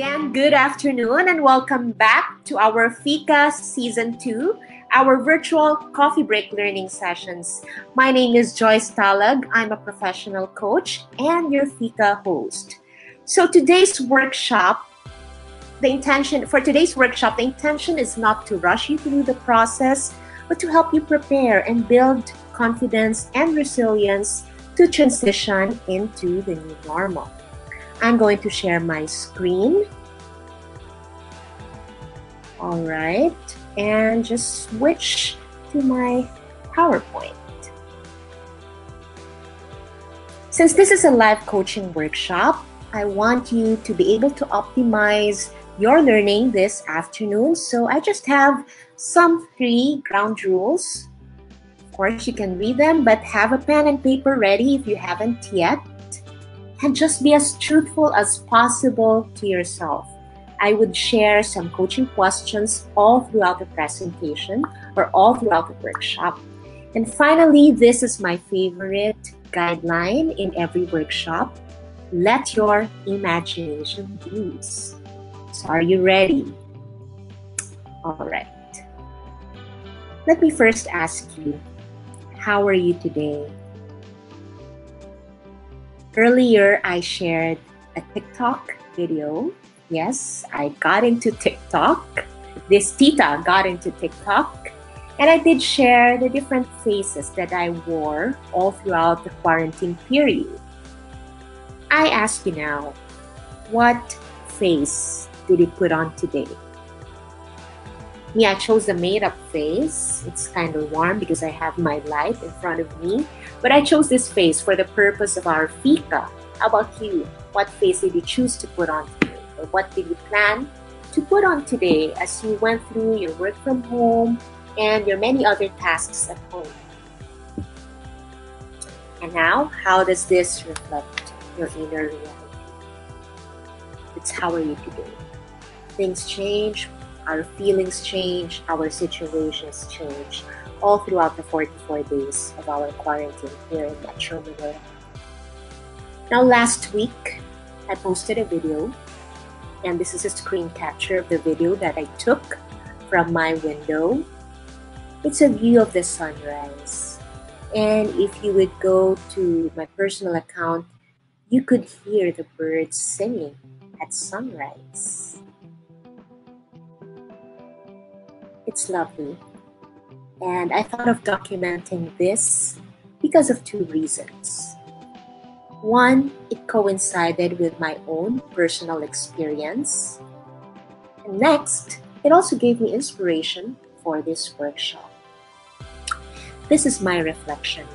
again, good afternoon, and welcome back to our Fika Season 2, our virtual coffee break learning sessions. My name is Joyce Talag. I'm a professional coach and your Fika host. So today's workshop, the intention is not to rush you through the process, but to help you prepare and build confidence and resilience to transition into the new normal. I'm going to share my screen. All right, and just switch to my PowerPoint. Since this is a live coaching workshop, I want you to be able to optimize your learning this afternoon. So I just have some 3 ground rules. Of course, you can read them, but have a pen and paper ready if you haven't yet. And just be as truthful as possible to yourself. I would share some coaching questions all throughout the presentation or all throughout the workshop. And finally, this is my favorite guideline in every workshop. Let your imagination loose. So are you ready? All right. Let me first ask you, how are you today? Earlier, I shared a TikTok video. Yes, I got into TikTok. This Tita got into TikTok. And I did share the different faces that I wore all throughout the quarantine period. I ask you now, what face did you put on today? Me, I chose the made-up face. It's kind of warm because I have my light in front of me. But I chose this face for the purpose of our Fika. How about you? What face did you choose to put on today? Or what did you plan to put on today as you went through your work from home and your many other tasks at home? And now, how does this reflect your inner reality? It's how are you today? Things change. Our feelings change, our situations change, all throughout the 44 days of our quarantine here in Metro Manila. Now, last week, I posted a video, and this is a screen capture of the video that I took from my window. It's a view of the sunrise. And if you would go to my personal account, you could hear the birds singing at sunrise. It's lovely, and I thought of documenting this because of 2 reasons. One, it coincided with my own personal experience, and next, it also gave me inspiration for this workshop. This is my reflection.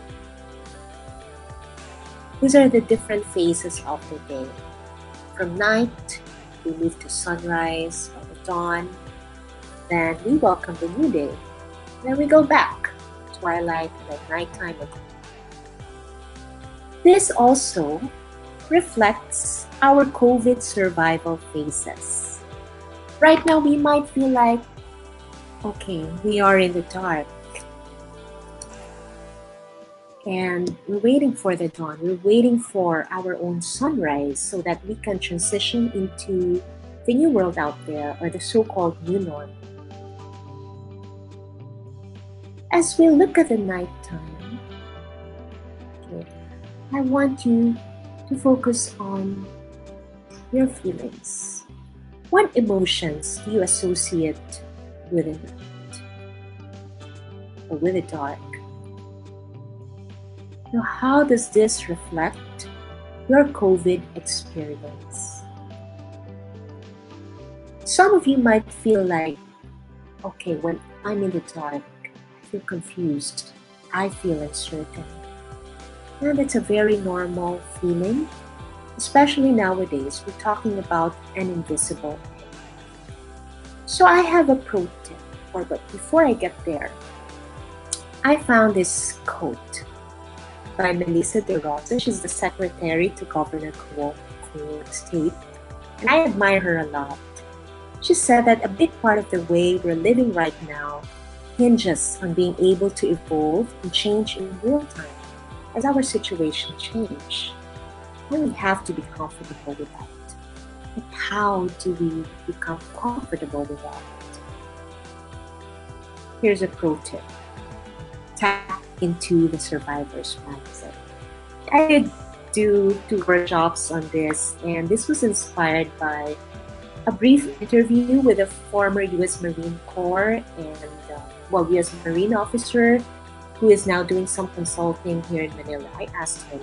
These are the different phases of the day. From night, we move to sunrise or the dawn. Then we welcome the new day. Then we go back, twilight, and then nighttime again. This also reflects our COVID survival phases. Right now, we might feel like, okay, we are in the dark. And we're waiting for the dawn. We're waiting for our own sunrise so that we can transition into the new world out there, or the so-called new norm. As we look at the nighttime, okay, I want you to focus on your feelings. What emotions do you associate with the night or with the dark? Now, how does this reflect your COVID experience? Some of you might feel like, okay, when I'm in the dark, I feel confused, I feel uncertain. And it's a very normal feeling, especially nowadays. We're talking about an invisible enemy. So I have a pro tip, but before I get there, I found this quote by Melissa De Rosa. She's the secretary to Governor Cuomo State, and I admire her a lot. She said that a big part of the way we're living right now hinges on being able to evolve and change in real time as our situation change. And we have to be comfortable with that. But how do we become comfortable with that? Here's a pro tip. Tap into the survivor's mindset. I did do 2 workshops on this, and this was inspired by a brief interview with a former U.S. Marine Corps and U.S. Marine officer who is now doing some consulting here in Manila. I asked him,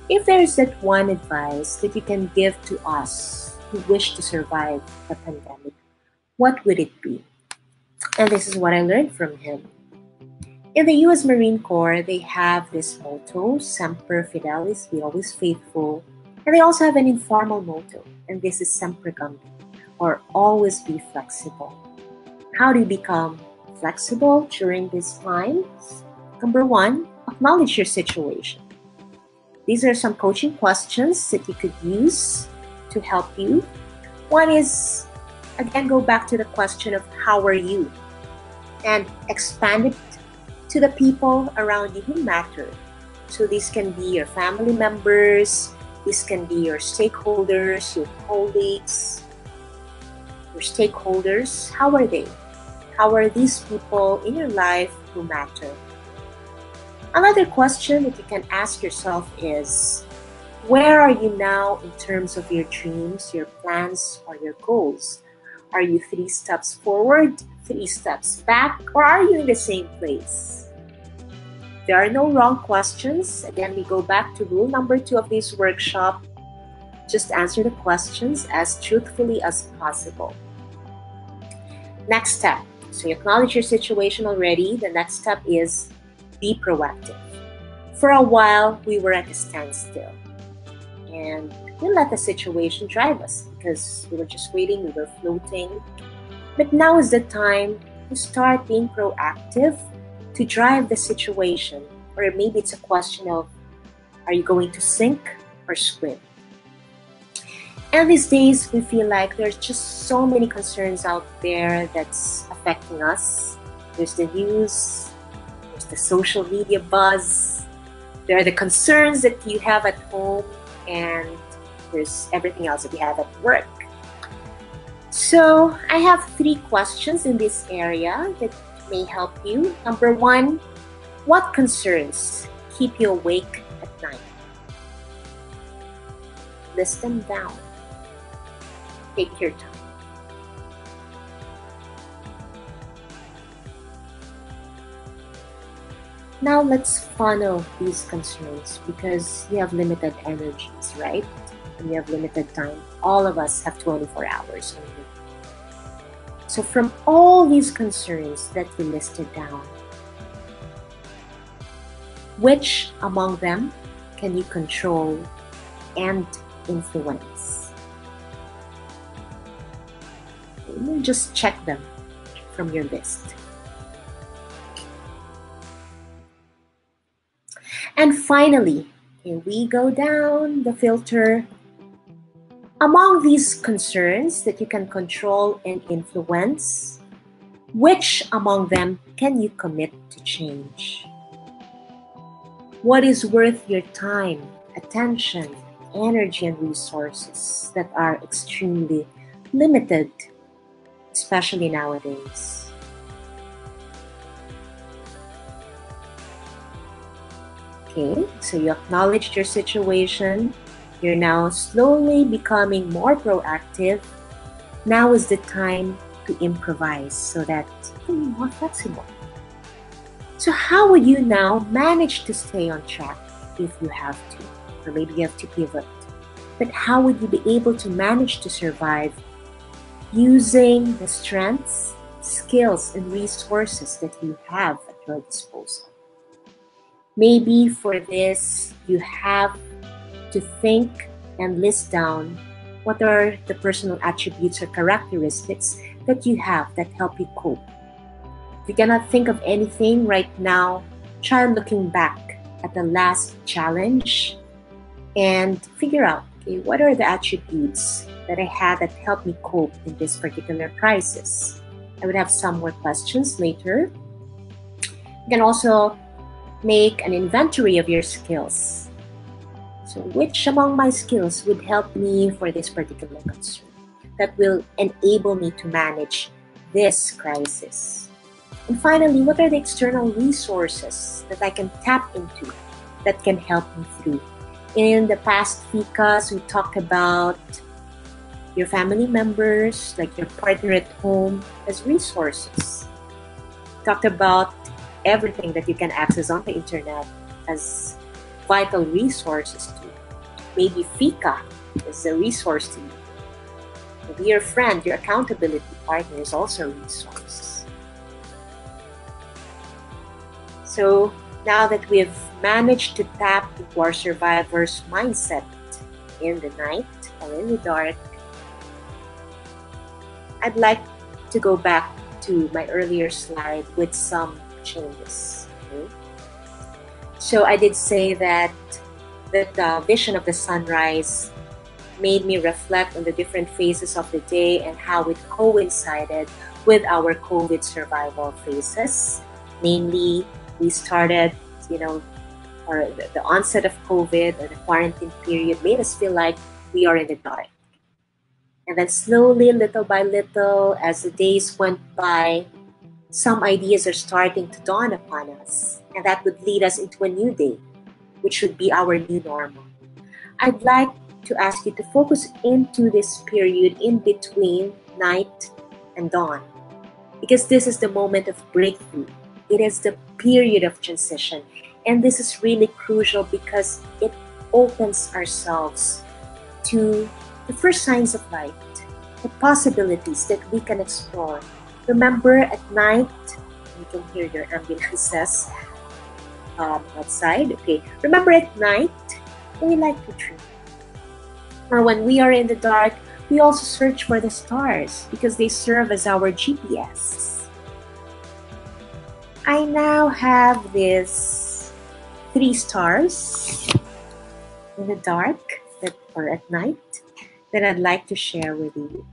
if there's that one advice that you can give to us who wish to survive the pandemic, what would it be? And this is what I learned from him. In the U.S. Marine Corps, they have this motto, Semper Fidelis, be always faithful. And they also have an informal motto, and this is Semper Gambit, or always be flexible. How do you become flexible during these times? Number 1, acknowledge your situation. These are some coaching questions that you could use to help you. One is, again, go back to the question of how are you? And expand it to the people around you who matter. So these can be your family members, these can be your stakeholders, your colleagues, your stakeholders. How are they? How are these people in your life who matter? Another question that you can ask yourself is, where are you now in terms of your dreams, your plans, or your goals? Are you 3 steps forward, 3 steps back, or are you in the same place? There are no wrong questions. Again, we go back to rule number 2 of this workshop. Just answer the questions as truthfully as possible. Next step. So you acknowledge your situation already. The next step is be proactive. For a while, we were at a standstill. And we let the situation drive us because we were just waiting, we were floating. But now is the time to start being proactive to drive the situation. Or maybe it's a question of, are you going to sink or swim? And these days, we feel like there's just so many concerns out there that's affecting us. There's the news, there's the social media buzz, there are the concerns that you have at home, and there's everything else that you have at work. So I have 3 questions in this area that may help you. Number 1, what concerns keep you awake at night? List them down. Take your time. Now let's funnel these concerns because you have limited energies, right? And you have limited time. All of us have 24 hours only. So from all these concerns that you listed down, which among them can you control and influence? Just check them from your list. And finally, here we go down the filter. Among these concerns that you can control and influence, which among them can you commit to change? What is worth your time, attention, energy, and resources that are extremely limited, especially nowadays? Okay, so you acknowledged your situation. You're now slowly becoming more proactive. Now is the time to improvise so that you can be more flexible. So how would you now manage to stay on track if you have to? Or maybe you have to pivot. But how would you be able to manage to survive using the strengths, skills, and resources that you have at your disposal? Maybe for this, you have to think and list down what are the personal attributes or characteristics that you have that help you cope. If you cannot think of anything right now, try looking back at the last challenge and figure out, okay, what are the attributes that I had that helped me cope in this particular crisis? I would have some more questions later. You can also make an inventory of your skills. So which among my skills would help me for this particular concern? that will enable me to manage this crisis? And finally, what are the external resources that I can tap into that can help me through? In the past Fikas, we talked about your family members, like your partner at home, as resources. Talked about everything that you can access on the internet as vital resources too. Maybe Fika is a resource to you. Maybe your friend, your accountability partner is also a resource. So now that we've managed to tap into our survivor's mindset in the night or in the dark, I'd like to go back to my earlier slide with some changes. Okay? So I did say that the vision of the sunrise made me reflect on the different phases of the day and how it coincided with our COVID survival phases. Namely, we started, or the onset of COVID or the quarantine period made us feel like we are in the dark. And then slowly, little by little, as the days went by, some ideas are starting to dawn upon us. And that would lead us into a new day, which would be our new normal. I'd like to ask you to focus into this period in between night and dawn, because this is the moment of breakthrough. It is the period of transition. And this is really crucial because it opens ourselves to the first signs of light, the possibilities that we can explore. Remember, at night, you can hear your ambulances outside. Okay. Remember, at night, we like to dream. Or when we are in the dark, we also search for the stars because they serve as our GPS. I now have these 3 stars in the dark or at night that I'd like to share with you.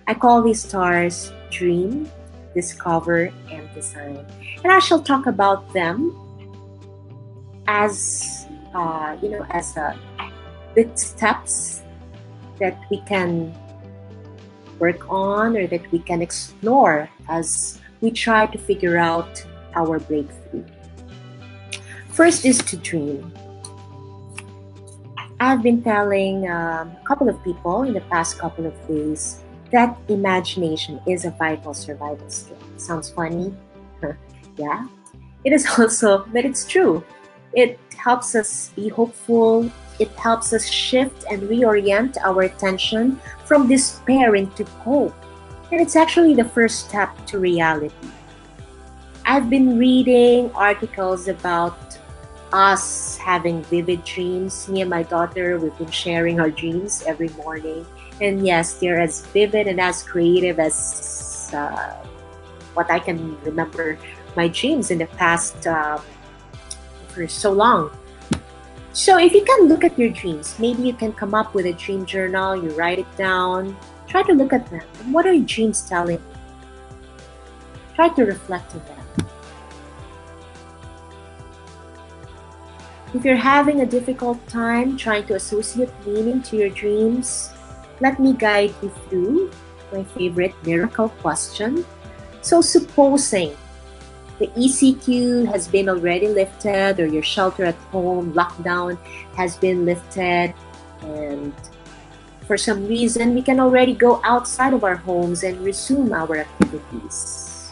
I call these stars Dream, Discover, and Design. And I shall talk about them as, the steps that we can work on or that we can explore as we try to figure out our breakthrough. First is to dream. I've been telling a couple of people in the past couple of days that imagination is a vital survival skill. Sounds funny? Yeah. It is also, but it's true. It helps us be hopeful. It helps us shift and reorient our attention from despair into hope. And it's actually the first step to reality. I've been reading articles about us having vivid dreams. Me and my daughter, we've been sharing our dreams every morning. And yes, they're as vivid and as creative as what I can remember my dreams in the past for so long. So if you can look at your dreams, maybe you can come up with a dream journal, you write it down, try to look at them. And what are your dreams telling you? Try to reflect on them. If you're having a difficult time trying to associate meaning to your dreams, let me guide you through my favorite miracle question. So supposing the ECQ has been already lifted or your shelter at home lockdown has been lifted, and for some reason we can already go outside of our homes and resume our activities.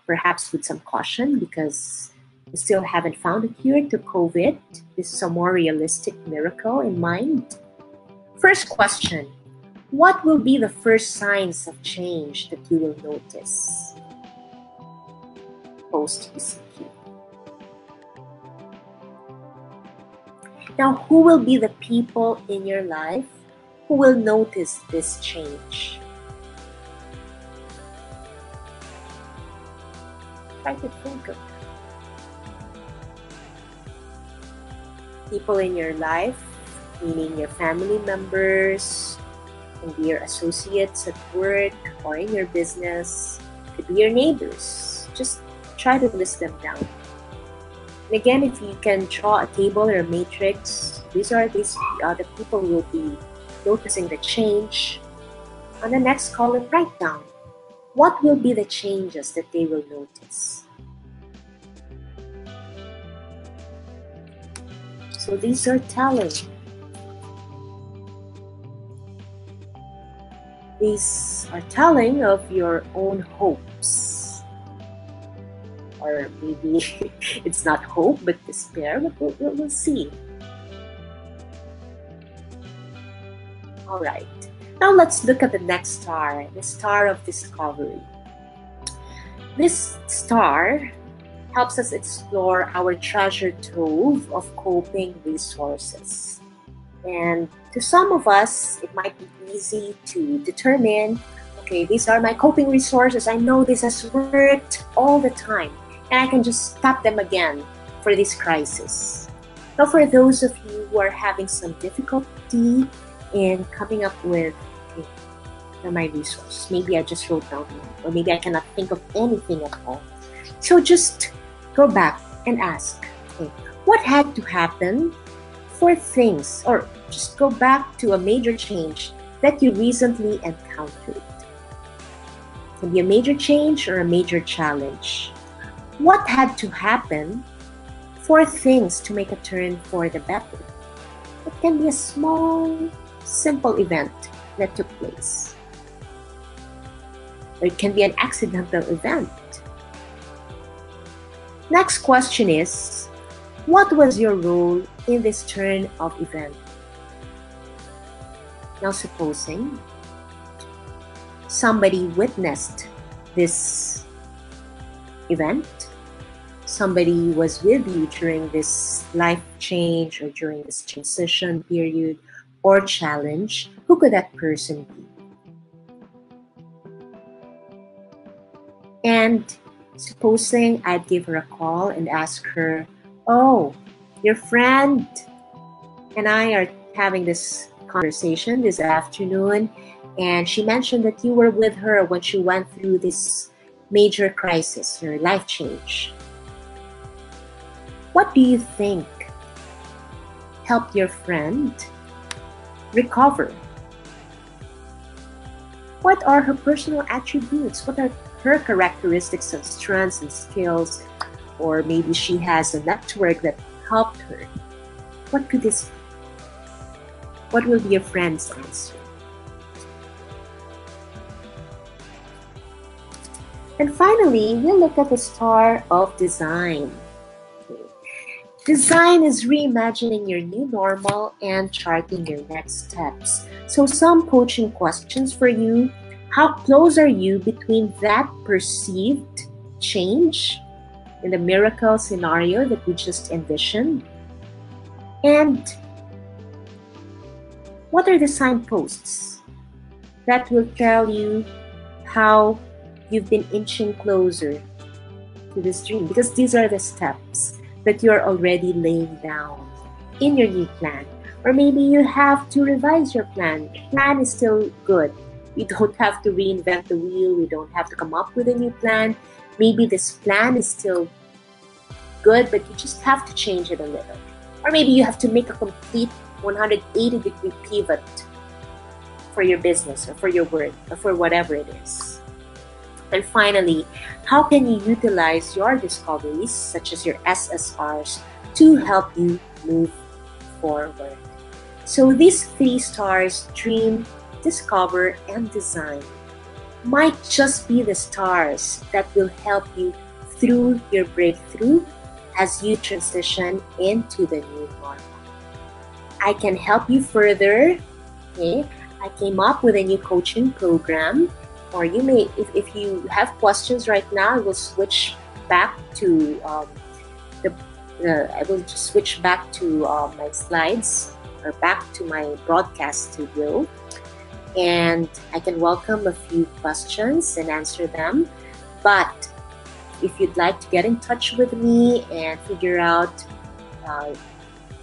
Perhaps with some caution because we still haven't found a cure to COVID. This is a more realistic miracle in mind. First question, what will be the first signs of change that you will notice post-ECQ? Now, who will be the people in your life who will notice this change? Try to think of them. People in your life, meaning your family members, can be your associates at work or in your business, could be your neighbors. Just try to list them down. And again, if you can draw a table or a matrix, these are the people who will be noticing the change On the next column, write down what will be the changes that they will notice. So these are telling. These are telling of your own hopes. Or maybe it's not hope, but despair, but we'll see. All right. Now let's look at the next star, the star of discovery. This star helps us explore our treasure trove of coping resources. And to some of us, it might be easy to determine, okay, these are my coping resources. I know this has worked all the time, and I can just tap them again for this crisis. Now, for those of you who are having some difficulty in coming up with my resource, maybe I just wrote down one, or maybe I cannot think of anything at all. So just go back and ask, okay, what had to happen for things, or just go back to a major change that you recently encountered. It can be a major change or a major challenge. What had to happen for things to make a turn for the better? It can be a small, simple event that took place. Or it can be an accidental event. Next question is, what was your role in this turn of event? Now supposing somebody witnessed this event, somebody was with you during this life change or during this transition period or challenge, who could that person be? And supposing I'd give her a call and ask her, oh, your friend and I are having this conversation this afternoon, and she mentioned that you were with her when she went through this major crisis, her life change. What do you think helped your friend recover? What are her personal attributes? What are her characteristics and strengths and skills? Or maybe she has a network that helped her. What could this be? What will be your friend's answer? And finally, we'll look at the star of design. Okay. Design is reimagining your new normal and charting your next steps. So some coaching questions for you. How close are you between that perceived change in the miracle scenario that we just envisioned? And what are the signposts that will tell you how you've been inching closer to this dream? Because these are the steps that you're already laying down in your new plan. Or maybe you have to revise your plan. The plan is still good. We don't have to reinvent the wheel. We don't have to come up with a new plan. Maybe this plan is still good, but you just have to change it a little. Or maybe you have to make a complete 180-degree pivot for your business or for your work or for whatever it is. And finally, how can you utilize your discoveries, such as your SSRs, to help you move forward? So these 3 stars, dream, discover, and design, might just be the stars that will help you through your breakthrough as you transition into the new normal. I can help you further. Okay? I came up with a new coaching program, or you may, if you have questions right now, I will switch back to I will just switch back to my slides, or back to my broadcast studio, and I can welcome a few questions and answer them. But if you'd like to get in touch with me and figure out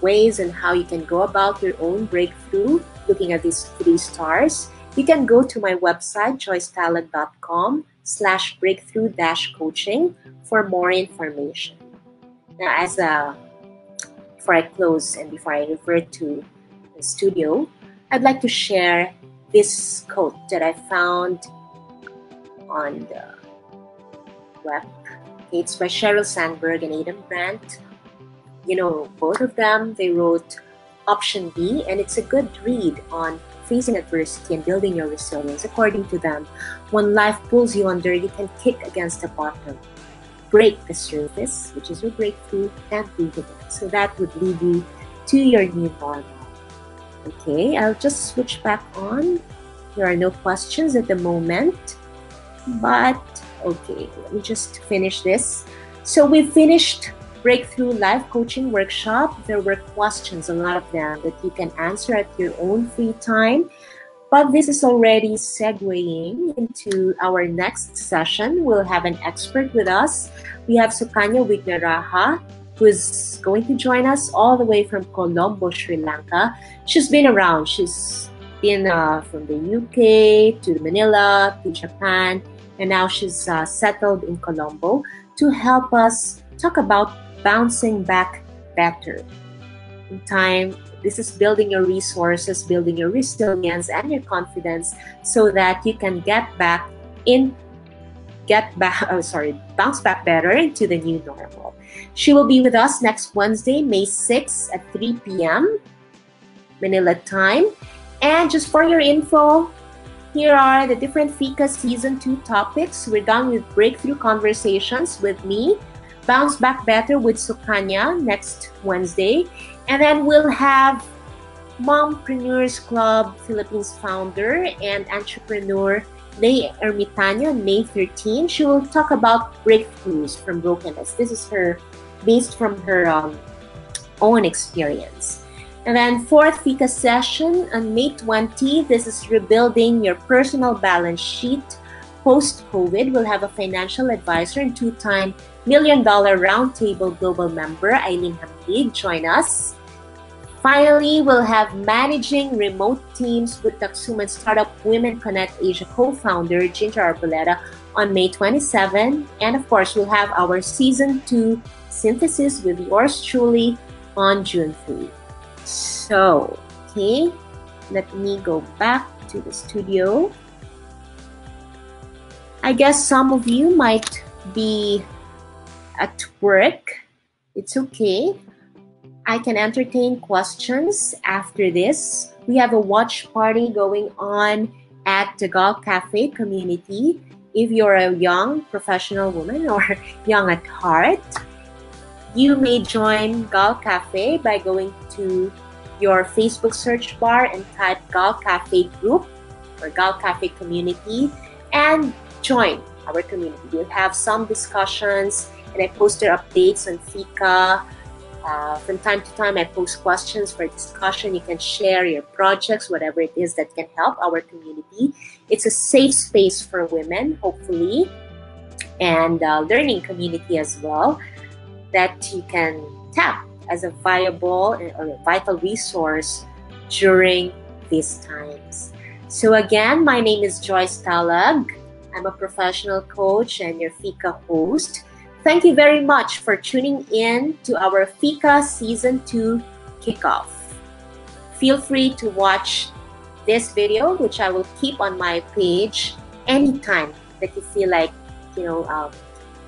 ways and how you can go about your own breakthrough, looking at these 3 stars, you can go to my website, joycetalent.com/breakthrough-coaching for more information. Now, before I close and before I refer to the studio, I'd like to share this quote that I found on the web. It's by Sheryl Sandberg and Adam Grant. You know, both of them, they wrote Option B, and it's a good read on facing adversity and building your resilience. According to them, when life pulls you under, you can kick against the bottom, break the surface, which is your breakthrough, and breathe again. So that would lead you to your new normal. Okay, I'll just switch back on. There are no questions at the moment, but okay, let me just finish this. So we finished Breakthrough Life Coaching Workshop. There were questions, a lot of them, that you can answer at your own free time. But this is already segueing into our next session. We'll have an expert with us. We have Sukanya Wignaraha, who's going to join us all the way from Colombo, Sri Lanka. She's been around. She's been from the UK to Manila to Japan, and now she's settled in Colombo to help us talk about bouncing back better in time. This is building your resources, building your resilience and your confidence so that you can bounce back better into the new normal. She will be with us next Wednesday, May 6th at 3 p.m. Manila time. And just for your info, here are the different Fika Season 2 topics. We're done with Breakthrough Conversations with me, Bounce Back Better with Sukanya next Wednesday. And then we'll have Mompreneurs Club Philippines founder and entrepreneur Lay Ermitaño on May 13. She will talk about breakthroughs from brokenness. This is based from her own experience. And then fourth Fika session on May 20. This is rebuilding your personal balance sheet post-COVID. We'll have a financial advisor and two-time $1 Million Roundtable Global member Eileen Hamid join us. Finally, we'll have managing remote teams with Taksuman Startup Women Connect Asia co-founder Ginger Arboleta on May 27. And of course, we'll have our Season 2 synthesis with yours truly on June 3. So, okay, let me go back to the studio. I guess some of you might be at work. It's okay. I can entertain questions after this. We have a watch party going on at the Gal Cafe community. If you're a young professional woman or young at heart, you may join Gal Cafe by going to your Facebook search bar and type Gal Cafe group or Gal Cafe community and join our community. We'll have some discussions and I post their updates on Fika. From time to time, I post questions for discussion. You can share your projects, whatever it is that can help our community. It's a safe space for women, hopefully, and learning community as well that you can tap as a viable or a vital resource during these times. So again, my name is Joyce Talag. I'm a professional coach and your Fika host. Thank you very much for tuning in to our Fika Season 2 kickoff. Feel free to watch this video, which I will keep on my page anytime that you feel like,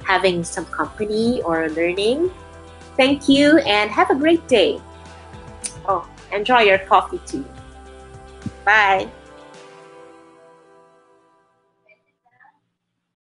having some company or learning. Thank you and have a great day. Oh, enjoy your coffee too. Bye.